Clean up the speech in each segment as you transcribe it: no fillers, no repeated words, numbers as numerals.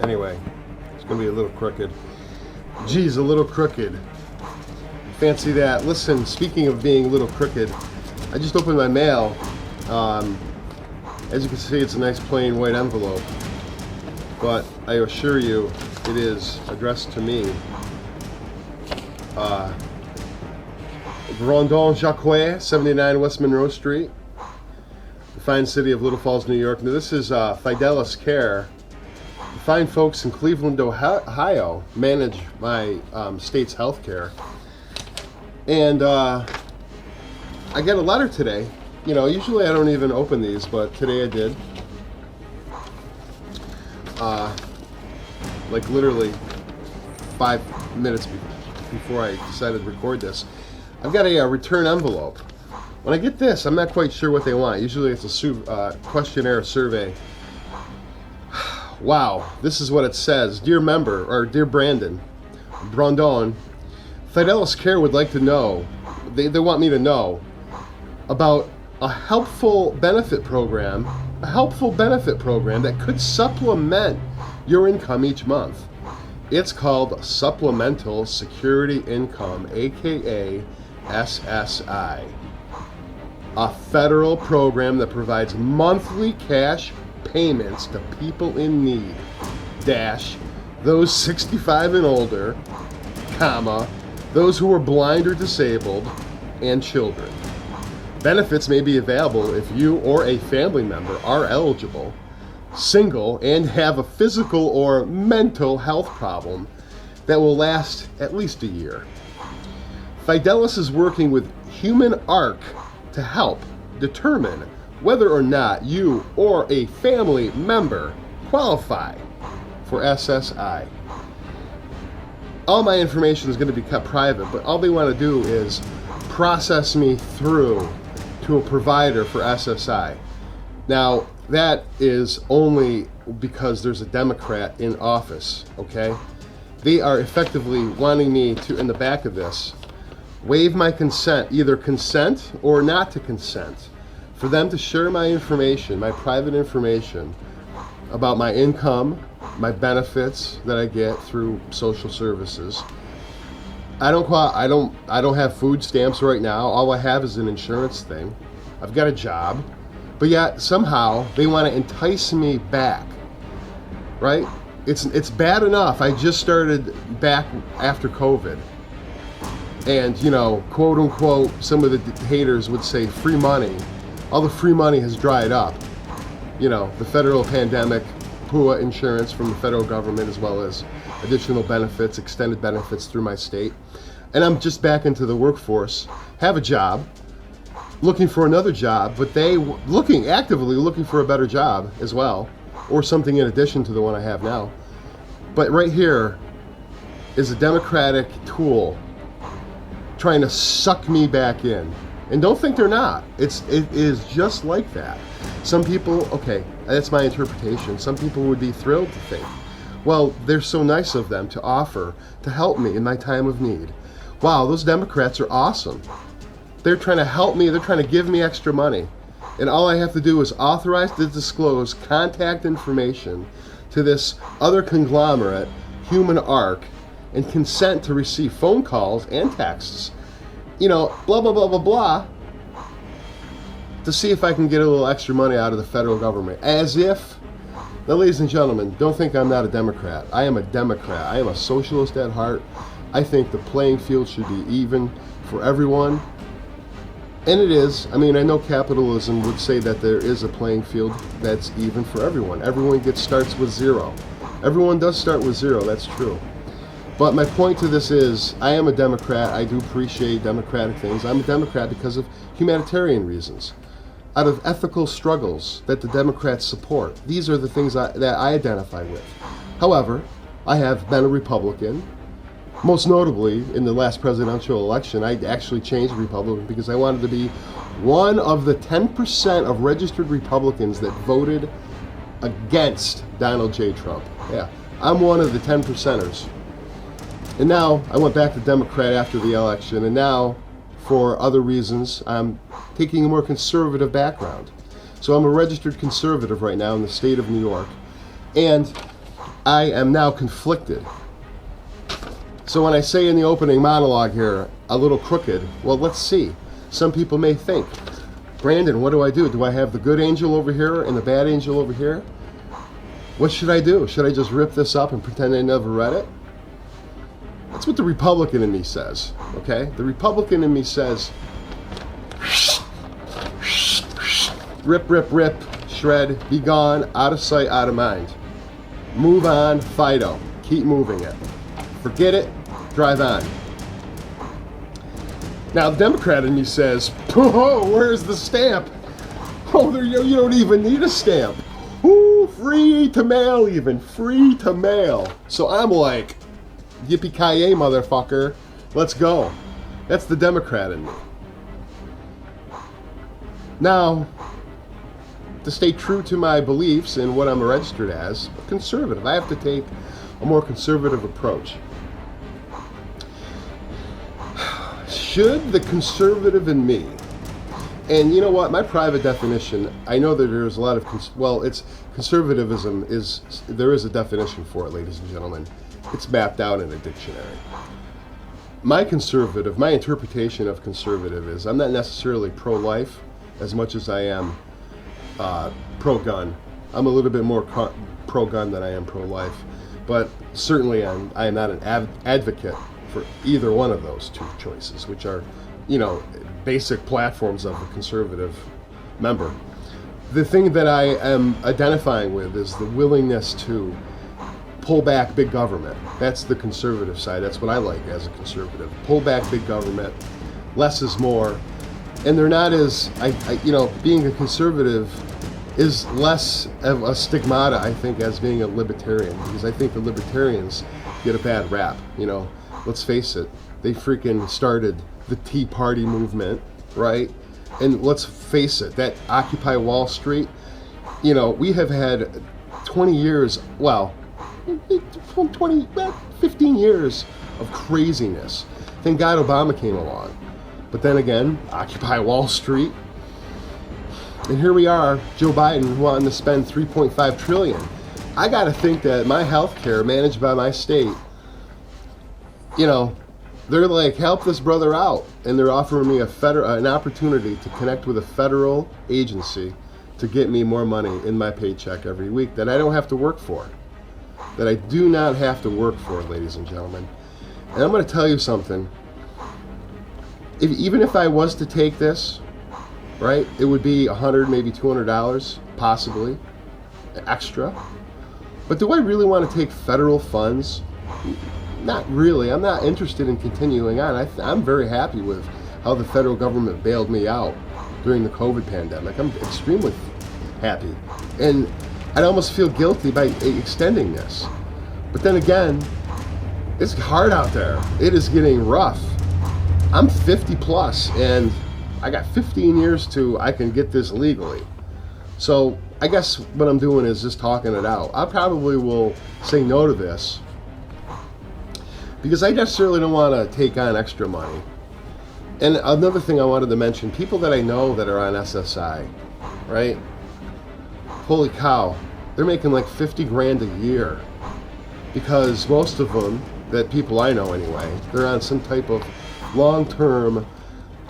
Anyway, it's going to be a little crooked. Geez, a little crooked. Fancy that. Listen, speaking of being a little crooked, I just opened my mail. As you can see, it's a nice plain white envelope. But I assure you, it is addressed to me. Grandon Jacques, 79 West Monroe Street, the fine city of Little Falls, New York. Now, this is Fidelis Care. The fine folks in Cleveland, Ohio, manage my state's health care. And I got a letter today. You know, usually I don't even open these, but today I did. Like literally 5 minutes before I decided to record this. I've got a return envelope. When I get this, I'm not quite sure what they want. Usually it's a questionnaire survey. Wow, this is what it says. Dear member, or dear Brandon, Fidelis Care would like to know, they want me to know about a helpful benefit program that could supplement your income each month. It's called Supplemental Security Income, aka SSI, a federal program that provides monthly cash payments to people in need, those 65 and older, those who are blind or disabled, and children. Benefits may be available if you or a family member are eligible, single, and have a physical or mental health problem that will last at least a year. Fidelis is working with Human Arc to help determine whether or not you or a family member qualify for SSI. All my information is going to be kept private, but all they want to do is process me through to a provider for SSI. Now, that is only because there's a Democrat in office, okay? They are effectively wanting me to, in the back of this, waive my consent, either consent or not to consent, for them to share my information, my private information, about my income, my benefits that I get through social services. I don't have food stamps right now. All I have is an insurance thing. I've got a job, but yet somehow they want to entice me back, right? It's bad enough. I just started back after COVID, and you know, quote unquote, some of the haters would say free money. All the free money has dried up. You know, the federal pandemic, PUA insurance from the federal government, as well as additional benefits, extended benefits through my state. And I'm just back into the workforce, have a job, looking for another job, but actively looking for a better job as well, or something in addition to the one I have now. But right here is a Democratic tool trying to suck me back in. And don't think they're not. It is just like that. Some people, okay, that's my interpretation. Some people would be thrilled to think, well, they're so nice of them to offer to help me in my time of need. Wow, those Democrats are awesome. They're trying to help me. They're trying to give me extra money. And all I have to do is authorize to disclose contact information to this other conglomerate, Human Arc, and consent to receive phone calls and texts, you know, blah, blah, blah, blah, blah, to see if I can get a little extra money out of the federal government. As if, now ladies and gentlemen, don't think I'm not a Democrat. I am a Democrat. I am a socialist at heart. I think the playing field should be even for everyone. And it is. I mean, I know capitalism would say that there is a playing field that's even for everyone. Everyone starts with zero. Everyone does start with zero, that's true. But my point to this is, I am a Democrat. I do appreciate democratic things. I'm a Democrat because of humanitarian reasons, out of ethical struggles that the Democrats support. These are the things that I identify with. However, I have been a Republican. Most notably, in the last presidential election, I actually changed Republican because I wanted to be one of the 10% of registered Republicans that voted against Donald J. Trump. Yeah, I'm one of the 10%ers. And now I went back to Democrat after the election, and now, for other reasons, I'm taking a more conservative background. So I'm a registered conservative right now in the state of New York. And I am now conflicted. So when I say in the opening monologue here, a little crooked, well, let's see. Some people may think, Brandon, what do I do? Do I have the good angel over here and the bad angel over here? What should I do? Should I just rip this up and pretend I never read it? That's what the Republican in me says, okay? The Republican in me says, rip, rip, rip, shred, be gone, out of sight, out of mind. Move on, Fido. Keep moving it. Forget it, drive on. Now, the Democrat in me says, oh, where's the stamp? Oh, you don't even need a stamp. Ooh, free to mail even, free to mail. So I'm like, yippee-ki-yay, motherfucker, let's go. That's the Democrat in me. Now, to stay true to my beliefs and what I'm registered as, a conservative, I have to take a more conservative approach. Should the conservative in me, and you know what, my private definition, I know that there's a lot of, it's conservatism is, there is a definition for it, ladies and gentlemen. It's mapped out in a dictionary. My interpretation of conservative is, I'm not necessarily pro-life as much as I am pro-gun. I'm a little bit more pro-gun than I am pro-life, but certainly I am not an advocate for either one of those two choices, which are, basic platforms of a conservative member. The thing that I am identifying with is the willingness to pull back big government. That's the conservative side. That's what I like as a conservative. Pull back big government. Less is more. And they're not as, being a conservative is less of a stigmata, I think, as being a libertarian, because I think the libertarians get a bad rap. Let's face it, they freaking started the Tea Party movement, right? And let's face it, that Occupy Wall Street, we have had 20 years, 15 years of craziness. Thank God Obama came along. But then again, Occupy Wall Street. And here we are, Joe Biden wanting to spend $3.5 trillion. I got to think that my health care managed by my state, they're like, help this brother out. And they're offering me an opportunity to connect with a federal agency to get me more money in my paycheck every week that I don't have to work for. That I do not have to work for, ladies and gentlemen. And I'm going to tell you something. Even if I was to take this, right, it would be $100, maybe $200, possibly, extra. But do I really want to take federal funds? Not really. I'm not interested in continuing on. I'm very happy with how the federal government bailed me out during the COVID pandemic. I'm extremely happy. And I'd almost feel guilty by extending this. But then again, it's hard out there. It is getting rough. I'm 50 plus, and I got 15 years I can get this legally. So I guess what I'm doing is just talking it out. I probably will say no to this because I necessarily don't want to take on extra money. And another thing I wanted to mention, people that I know that are on SSI, right? Holy cow, they're making like 50 grand a year, because most of them, that people I know anyway, they're on some type of long-term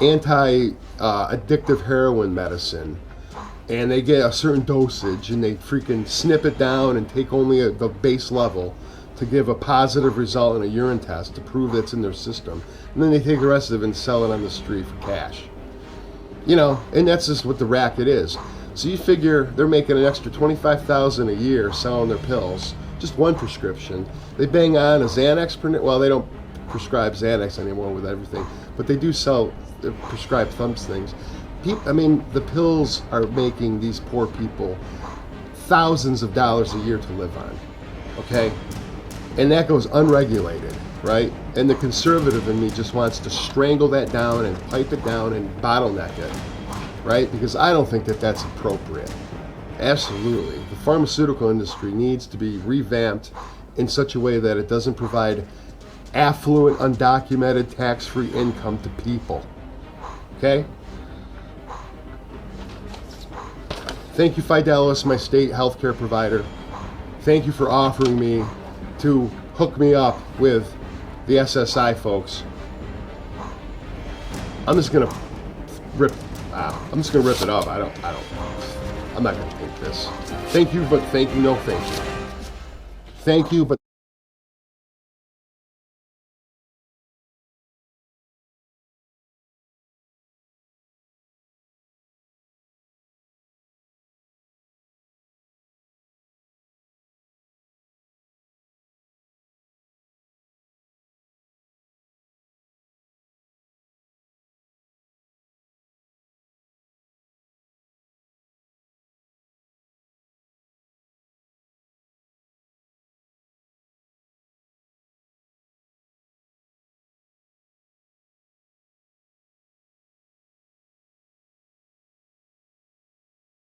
anti-addictive heroin medicine, and they get a certain dosage and they freaking snip it down and take only the base level to give a positive result in a urine test to prove that's in their system, and then they take the rest of it and sell it on the street for cash. And that's just what the racket is. So you figure they're making an extra $25,000 a year selling their pills, just one prescription. They bang on a Xanax, they don't prescribe Xanax anymore with everything, but they do sell prescribed thumps things. The pills are making these poor people thousands of dollars a year to live on, okay? And that goes unregulated, right? And the conservative in me just wants to strangle that down and pipe it down and bottleneck it, right? Because I don't think that that's appropriate. Absolutely. The pharmaceutical industry needs to be revamped in such a way that it doesn't provide affluent, undocumented, tax-free income to people. Okay? Thank you, Fidelis, my state healthcare provider. Thank you for offering me to hook me up with the SSI folks. I'm just gonna rip it up. I'm not gonna take this. Thank you, but thank you, no thank you. Thank you, but